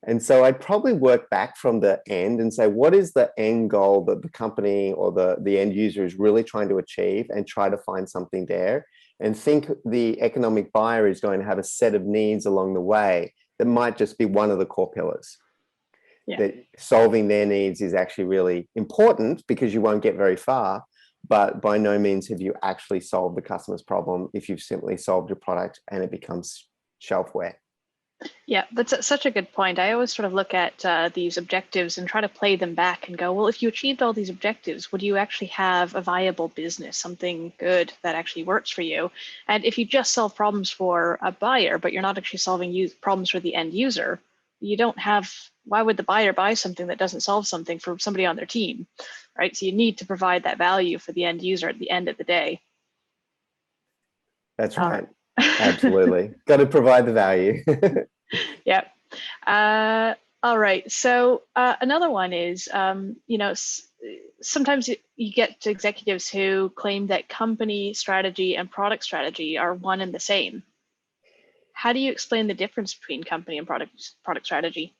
And so I'd probably work back from the end and say, what is the end goal that the company or the end user is really trying to achieve, and try to find something there. And think the economic buyer is going to have a set of needs along the way that might just be one of the core pillars. Yeah. That solving their needs is actually really important, because you won't get very far, but by no means have you actually solved the customer's problem if you've simply solved your product and it becomes shelfware. Yeah, that's such a good point. I always sort of look at these objectives and try to play them back and go, well, if you achieved all these objectives, would you actually have a viable business, something good that actually works for you? And if you just solve problems for a buyer, but you're not actually solving problems for the end user, you don't have, why would the buyer buy something that doesn't solve something for somebody on their team, right? So you need to provide that value for the end user at the end of the day. That's right. Absolutely. Got to provide the value. Yep. All right. So another one is, sometimes you get to executives who claim that company strategy and product strategy are one and the same. How do you explain the difference between company and product strategy?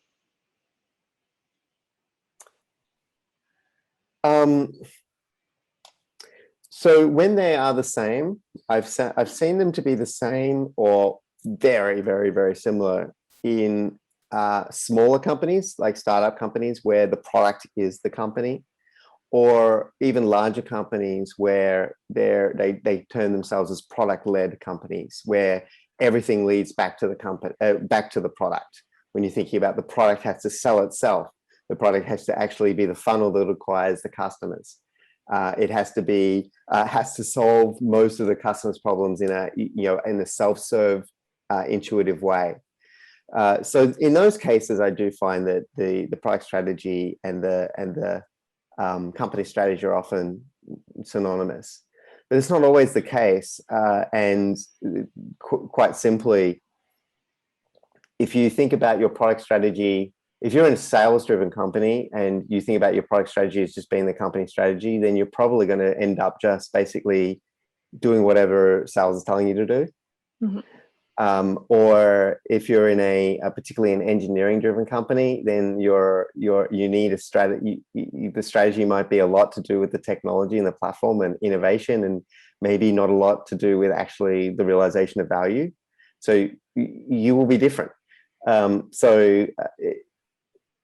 So when they are the same, I've seen them to be the same or very, very, very similar in smaller companies, like startup companies, where the product is the company, or even larger companies where they term themselves as product-led companies, where everything leads back to the company, back to the product. When you're thinking about the product has to sell itself, the product has to actually be the funnel that acquires the customers. It has to solve most of the customers' problems in a self-serve, intuitive way. So in those cases, I do find that the product strategy and the company strategy are often synonymous, but it's not always the case. And quite simply, if you think about your product strategy, if you're in a sales-driven company and you think about your product strategy as just being the company strategy, then you're probably going to end up just basically doing whatever sales is telling you to do. Mm-hmm. Or if you're in particularly an engineering-driven company, then you need a strategy. The strategy might be a lot to do with the technology and the platform and innovation, and maybe not a lot to do with actually the realization of value. So you will be different.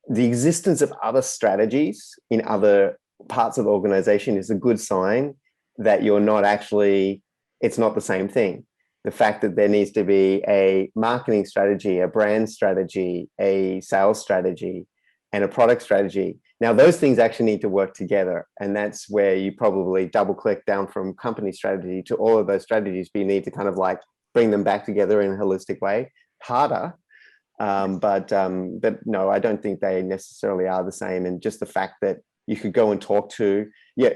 The existence of other strategies in other parts of the organization is a good sign that you're not actually, it's not the same thing. The fact that there needs to be a marketing strategy, a brand strategy, a sales strategy, and a product strategy Now, those things actually need to work together. And that's where you probably double click down from company strategy to all of those strategies, but you need to kind of like bring them back together in a holistic way. Harder, but no, I don't think they necessarily are the same. And just the fact that you could go and talk to, yeah,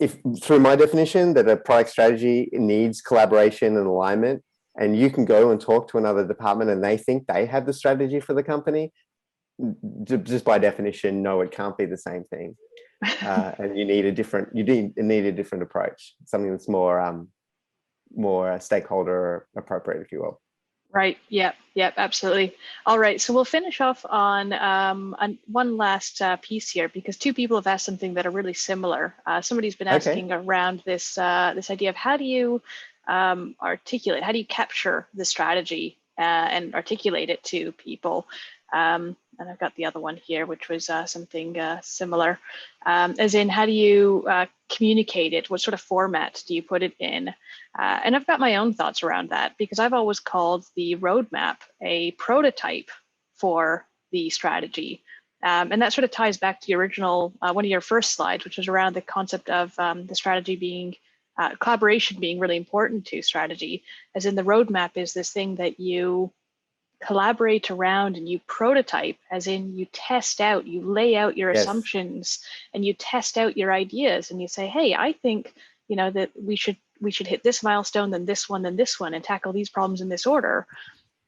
if through my definition that a product strategy needs collaboration and alignment, and you can go and talk to another department and they think they have the strategy for the company, just by definition, no, it can't be the same thing. And you need a different approach, something that's more stakeholder appropriate, if you will. Right. Yep. Yep. Absolutely. All right. So we'll finish off on one last piece here, because two people have asked something that are really similar. Somebody's been asking around this this idea of how do you articulate, how do you capture the strategy and articulate it to people? And I've got the other one here, which was something similar, as in how do you communicate it? What sort of format do you put it in? And I've got my own thoughts around that, because I've always called the roadmap a prototype for the strategy. And that sort of ties back to the original, one of your first slides, which was around the concept of the strategy being, collaboration being really important to strategy, as in the roadmap is this thing that you collaborate around and you prototype, as in you test out, you lay out your assumptions and you test out your ideas and you say, hey, I think, you know, that we should hit this milestone, then this one, and tackle these problems in this order.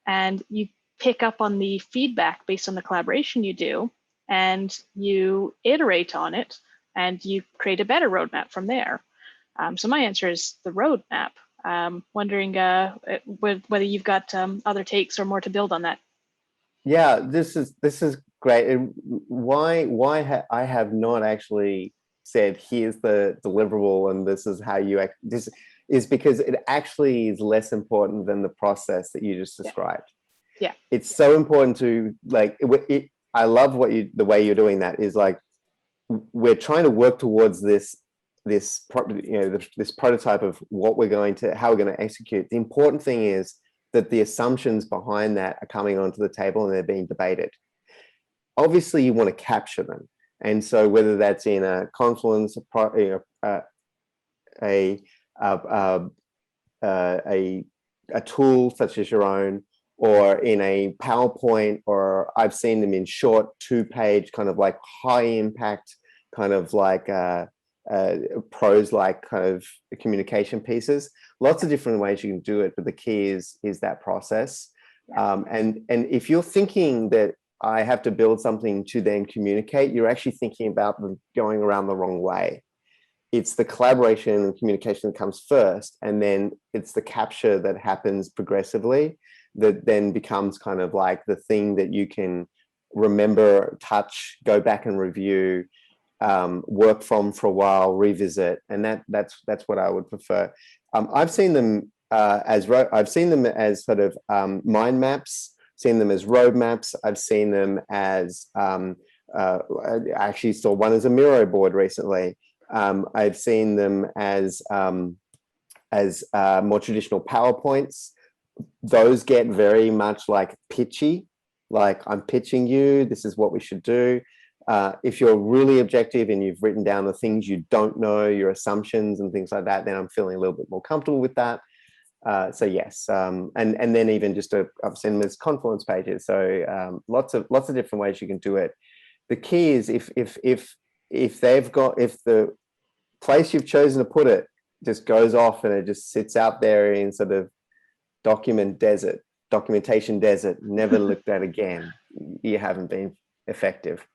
And you pick up on the feedback based on the collaboration you do, and you iterate on it and you create a better roadmap from there. So my answer is the roadmap. Wondering whether you've got other takes or more to build on that. Yeah, this is great. And why I have not actually said here's the deliverable and this is how you act. This is because it actually is less important than the process that you just described. Yeah, it's so important to like. I love the way you're doing that. Is like we're trying to work towards this prototype of how we're going to execute. The important thing is that the assumptions behind that are coming onto the table and they're being debated. Obviously, you want to capture them, and so whether that's in a Confluence, a tool such as your own, or in a PowerPoint, or I've seen them in short 2-page kind of like high impact kind of like prose like kind of communication pieces. Lots of different ways you can do it, but the key is that process. And if you're thinking that I have to build something to then communicate, you're actually thinking about them going around the wrong way. It's the collaboration and communication that comes first, and then it's the capture that happens progressively that then becomes kind of like the thing that you can remember, touch, go back and review, work from for a while, revisit, and that's what I would prefer. I've seen them as sort of mind maps, seen them as roadmaps. I've seen them as I actually saw one as a Miro board recently. I've seen them as more traditional PowerPoints. Those get very much like pitchy, like I'm pitching you, this is what we should do. If you're really objective and you've written down the things you don't know, your assumptions and things like that, then I'm feeling a little bit more comfortable with that. So yes, and then even just I've seen them as Confluence pages. So lots of different ways you can do it. The key is if the place you've chosen to put it just goes off and it just sits out there in sort of documentation desert, never looked at again, you haven't been effective.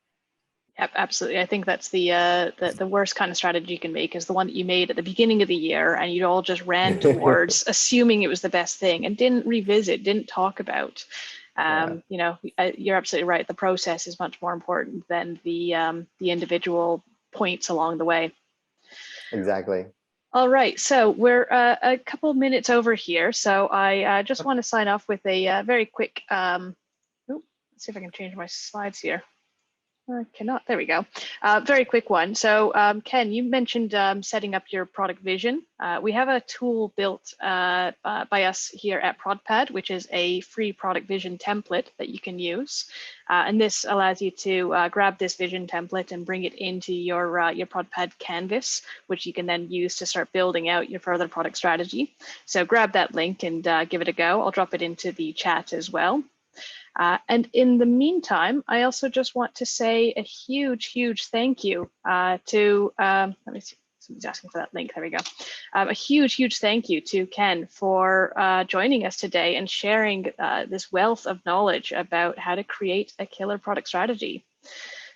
Yep, absolutely. I think that's the worst kind of strategy you can make, is the one that you made at the beginning of the year and you all just ran towards assuming it was the best thing and didn't revisit, didn't talk about. You know, you're absolutely right. The process is much more important than the individual points along the way. Exactly. All right, so we're a couple minutes over here, so I just want to sign off with a very quick. Let's see if I can change my slides here. I cannot. There we go. Very quick one. So Ken, you mentioned setting up your product vision. We have a tool built by us here at ProdPad, which is a free product vision template that you can use. And this allows you to grab this vision template and bring it into your ProdPad canvas, which you can then use to start building out your further product strategy. So grab that link and give it a go. I'll drop it into the chat as well. And in the meantime, I also just want to say a huge thank you to, let me see, somebody's asking for that link, there we go. A huge thank you to Ken for joining us today and sharing this wealth of knowledge about how to create a killer product strategy.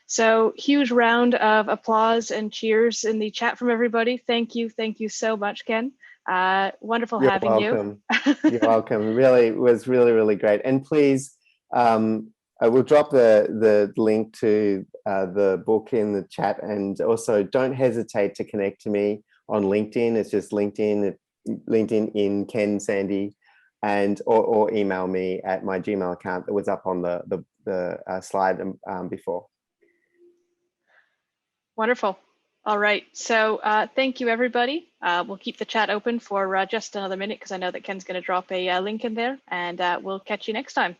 So huge round of applause and cheers in the chat from everybody. Thank you so much, Ken. Wonderful having you. You're welcome. Really, it was really great. And please, I will drop the link to the book in the chat, and also don't hesitate to connect to me on LinkedIn. It's just LinkedIn in Ken Sandy, and or email me at my Gmail account that was up on the slide before. Wonderful. All right. So thank you, everybody. We'll keep the chat open for just another minute because I know that Ken's going to drop a link in there, and we'll catch you next time.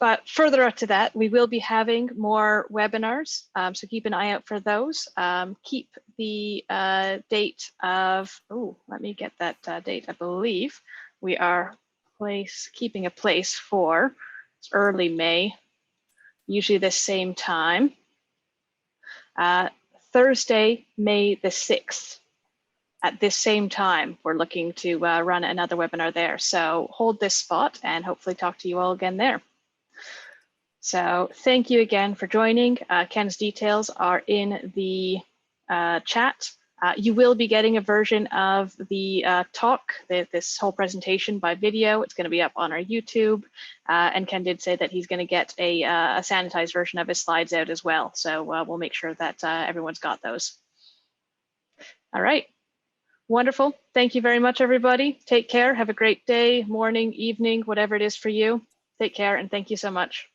But further up to that, we will be having more webinars, so keep an eye out for those. Keep the date of, oh, let me get that date. I believe we are keeping a place for early May, usually the same time. Thursday, May the 6th. At this same time, we're looking to run another webinar there. So hold this spot and hopefully talk to you all again there. So thank you again for joining. Ken's details are in the chat. You will be getting a version of the talk, this whole presentation by video. It's going to be up on our YouTube. And Ken did say that he's going to get a sanitized version of his slides out as well. So we'll make sure that everyone's got those. All right. Wonderful. Thank you very much, everybody. Take care. Have a great day, morning, evening, whatever it is for you. Take care, and thank you so much.